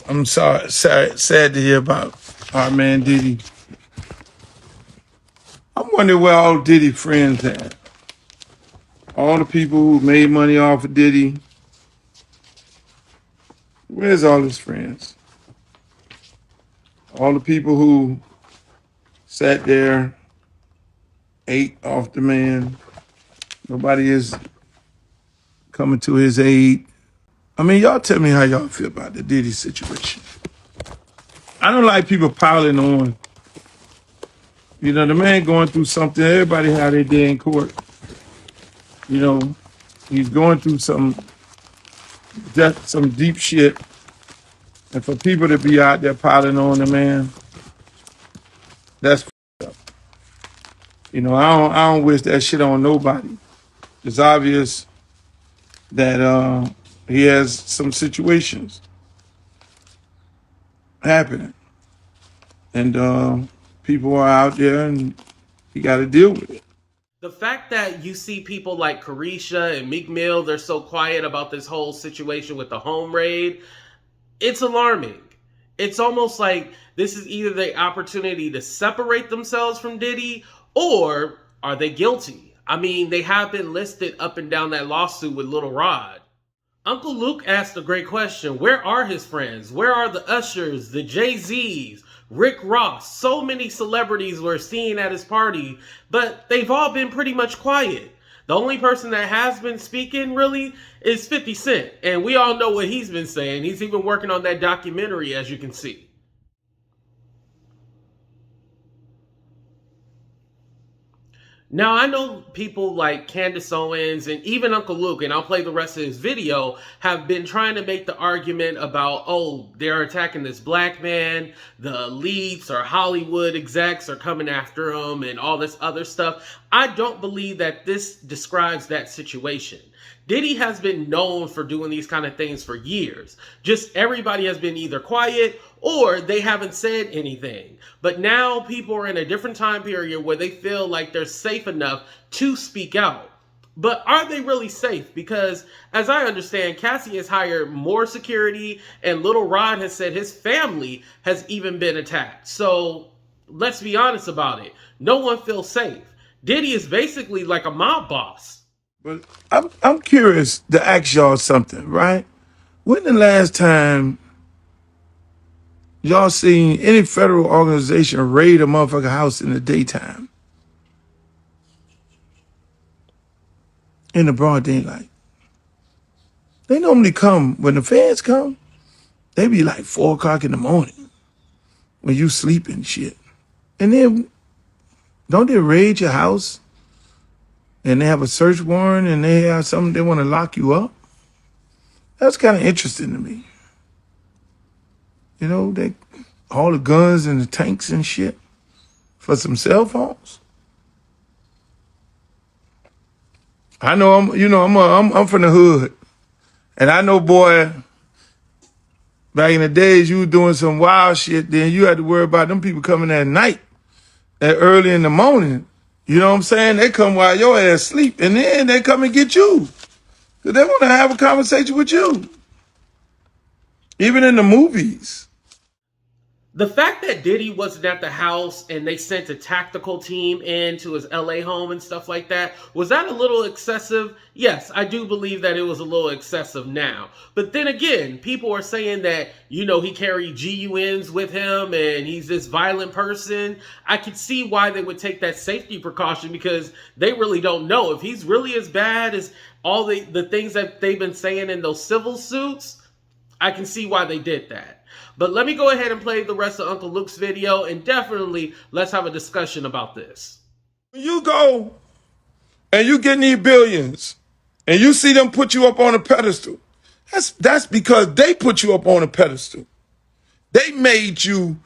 I'm sad to hear about our man Diddy. I'm wondering where all Diddy friends at. All the people who made money off of Diddy. Where's all his friends? All the people who sat there, ate off the man. Nobody is coming to his aid. I mean, y'all tell me how y'all feel about the Diddy situation. I don't like people piling on. You know, the man going through something. Everybody had their day in court. You know, he's going through some deep shit. And for people to be out there piling on the man, that's f***ed up. You know, I don't wish that shit on nobody. It's obvious that he has some situations happening. And people are out there and he got to deal with it. The fact that you see people like Caresha and Meek Mill, they're so quiet about this whole situation with the home raid, it's alarming. It's almost like this is either the opportunity to separate themselves from Diddy, or are they guilty? I mean, they have been listed up and down that lawsuit with Little Rod. Uncle Luke asked a great question. Where are his friends? Where are the Ushers, the Jay-Z's, Rick Ross? So many celebrities were seen at his party, but they've all been pretty much quiet. The only person that has been speaking, really, is 50 Cent. And we all know what he's been saying. He's even working on that documentary, as you can see. Now, I know people like Candace Owens and even Uncle Luke, and I'll play the rest of his video, have been trying to make the argument about, oh, they're attacking this black man, the elites or Hollywood execs are coming after him and all this other stuff. I don't believe that this describes that situation. Diddy has been known for doing these kind of things for years. Just everybody has been either quiet or they haven't said anything. But now people are in a different time period where they feel like they're safe enough to speak out. But are they really safe? Because as I understand, Cassie has hired more security and Little Rod has said his family has even been attacked. So let's be honest about it. No one feels safe. Diddy is basically like a mob boss. But I'm curious to ask y'all something, right? When the last time y'all seen any federal organization raid a motherfucking house in the daytime? In the broad daylight. They normally come, when the feds come, they be like 4 o'clock in the morning when you sleep and shit. And then, don't they raid your house? And they have a search warrant and they have something, they want to lock you up? That's kind of interesting to me. You know, they all the guns and the tanks and shit for some cell phones. I know I'm from the hood. And I know, boy, back in the days you were doing some wild shit, then you had to worry about them people coming at night, at early in the morning. You know what I'm saying? They come while your ass sleep, and then they come and get you. Because they want to have a conversation with you. Even in the movies. The fact that Diddy wasn't at the house and they sent a tactical team into his LA home and stuff like that, was that a little excessive? Yes, I do believe that it was a little excessive now. But then again, people are saying that, you know, he carried GUNs with him and he's this violent person. I could see why they would take that safety precaution because they really don't know. If he's really as bad as all the things that they've been saying in those civil suits, I can see why they did that. But let me go ahead and play the rest of Uncle Luke's video, and definitely let's have a discussion about this. When you go and you get these billions and you see them put you up on a pedestal, that's because they put you up on a pedestal. They made you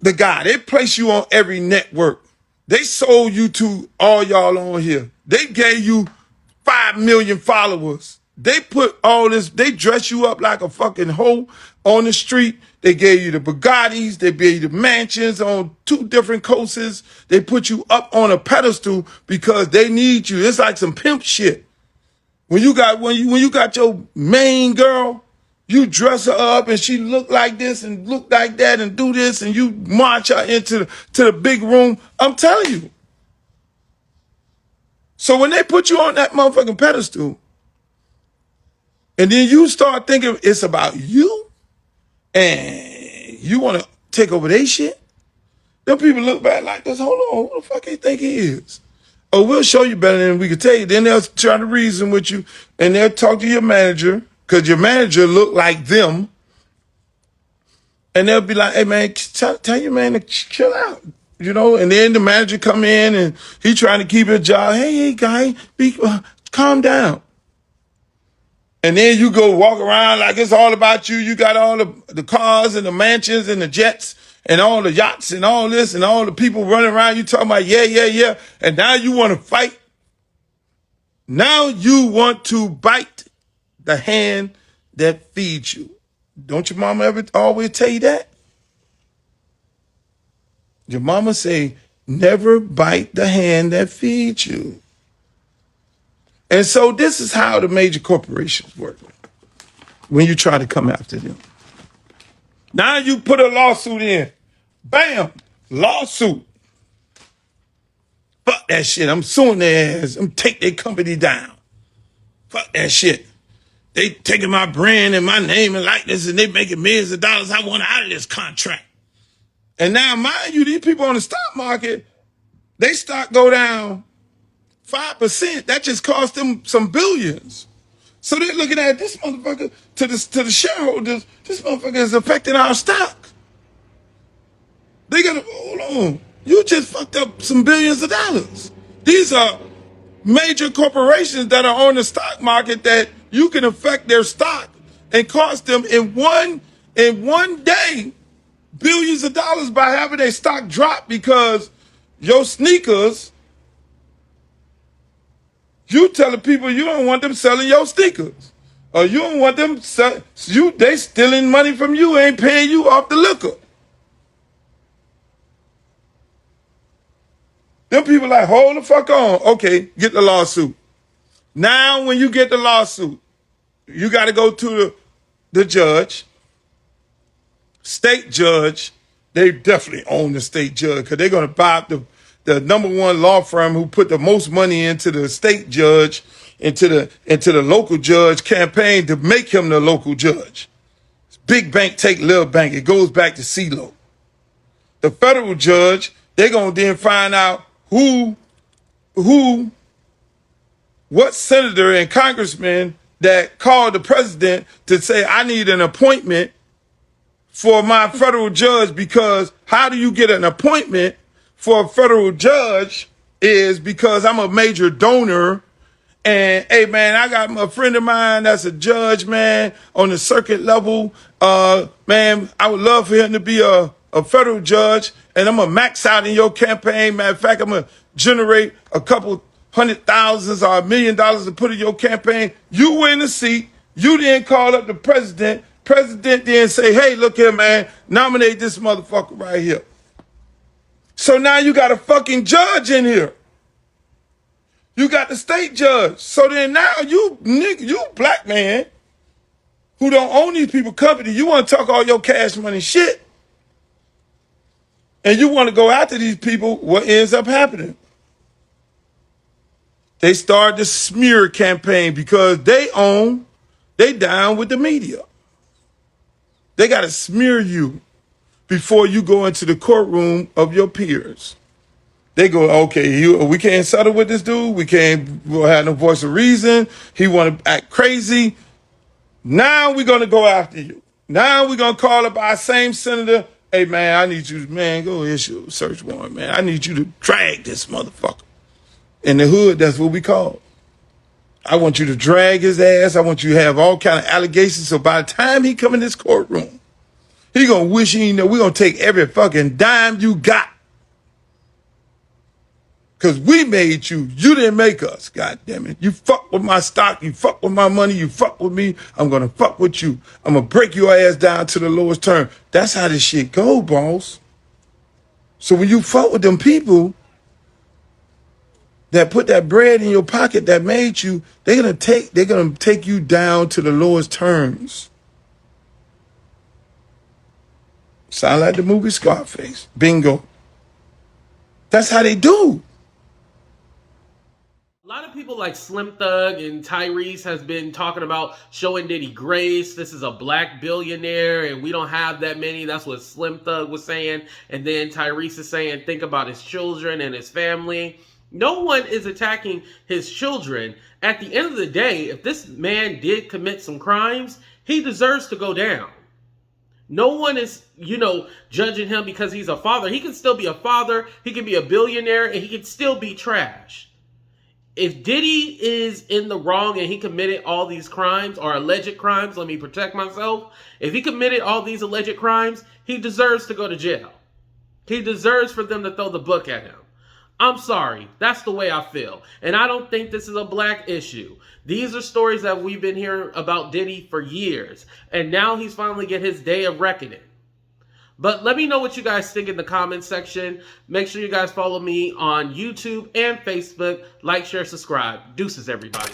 the guy. They placed you on every network. They sold you to all y'all on here. They gave you 5 million followers. They put all this, they dress you up like a fucking hoe on the street. They gave you the Bugattis. They gave you the mansions on 2 different coasts. They put you up on a pedestal because they need you. It's like some pimp shit. When you got your main girl You dress her up and she look like this and look like that and do this and you march her into the big room. I'm telling you. So when they put you on that motherfucking pedestal and then you start thinking it's about you and you want to take over their shit, them people look back like this. Hold on, who the fuck you think he is? Oh, we'll show you better than we can tell you. Then they'll try to reason with you and they'll talk to your manager because your manager look like them. And they'll be like, hey, man, tell your man to chill out, you know? And then the manager come in and he trying to keep his job. Hey, guy, calm down. And then you go walk around like it's all about you. You got all the cars and the mansions and the jets and all the yachts and all this and all the people running around. You talking about, yeah. And now you want to fight. Now you want to bite the hand that feeds you. Don't your mama ever always tell you that? Your mama say, never bite the hand that feeds you. And so this is how the major corporations work when you try to come after them. Now you put a lawsuit in. Bam, lawsuit. Fuck that shit. I'm suing their ass. I'm take their company down. Fuck that shit. They taking my brand and my name and likeness and they making millions of dollars. I want out of this contract. And now, mind you, these people on the stock market, they stock go down 5%. That just cost them some billions. So they're looking at this motherfucker to the shareholders. This motherfucker is affecting our stock. They gotta hold on. You just fucked up some billions of dollars. These are major corporations that are on the stock market that you can affect their stock and cost them in one day billions of dollars by having their stock drop because your sneakers, you telling people you don't want them selling your sneakers. Or you don't want them they stealing money from you, ain't paying you off the liquor. Them people like, hold the fuck on. Okay, get the lawsuit. Now when you get the lawsuit, you got to go to the judge. State judge, they definitely own the state judge because they're going to buy up the number one law firm who put the most money into the state judge, into the local judge campaign to make him the local judge. Big bank take little bank. It goes back to CeeLo. The federal judge, they're going to then find out what senator and congressman that called the president to say, I need an appointment for my federal judge, because how do you get an appointment for a federal judge is because I'm a major donor. And hey, man, I got a friend of mine that's a judge, man, on the circuit level. Man, I would love for him to be a federal judge, and I'm going to max out in your campaign. Matter of fact, I'm going to generate a couple $100,000 or $1 million to put in your campaign. You win the seat. You then call up the president. President then say, hey, look here, man, nominate this motherfucker right here. So now you got a fucking judge in here. You got the state judge. So then now you black man who don't own these people company, you want to talk all your cash money shit. And you want to go after these people, what ends up happening? They start the smear campaign because they down with the media. They got to smear you before you go into the courtroom of your peers. They go, okay, we can't settle with this dude. We'll have no voice of reason. He want to act crazy. Now we're going to go after you. Now we're going to call up our same senator. Hey, man, I need you, man, go issue a search warrant, man. I need you to drag this motherfucker. In the hood, that's what we call it. I want you to drag his ass. I want you to have all kind of allegations. So by the time he come in this courtroom, he going to wish he know we're going to take every fucking dime you got. Because we made you. You didn't make us, God damn it. You fuck with my stock. You fuck with my money. You fuck with me. I'm going to fuck with you. I'm going to break your ass down to the lowest term. That's how this shit go, boss. So when you fuck with them people that put that bread in your pocket that made you, they're gonna take you down to the lowest terms. Sound like the movie Scarface. Bingo. That's how they do. A lot of people like Slim Thug and Tyrese has been talking about showing Diddy grace. This is a black billionaire and we don't have that many. That's what Slim Thug was saying. And then Tyrese is saying, think about his children and his family. No one is attacking his children. At the end of the day, if this man did commit some crimes, he deserves to go down. No one is, judging him because he's a father. He can still be a father. He can be a billionaire and he can still be trash. If Diddy is in the wrong and he committed all these crimes or alleged crimes, let me protect myself. If he committed all these alleged crimes, he deserves to go to jail. He deserves for them to throw the book at him. I'm sorry. That's the way I feel. And I don't think this is a black issue. These are stories that we've been hearing about Diddy for years. And now he's finally get his day of reckoning. But let me know what you guys think in the comments section. Make sure you guys follow me on YouTube and Facebook. Like, share, subscribe. Deuces, everybody.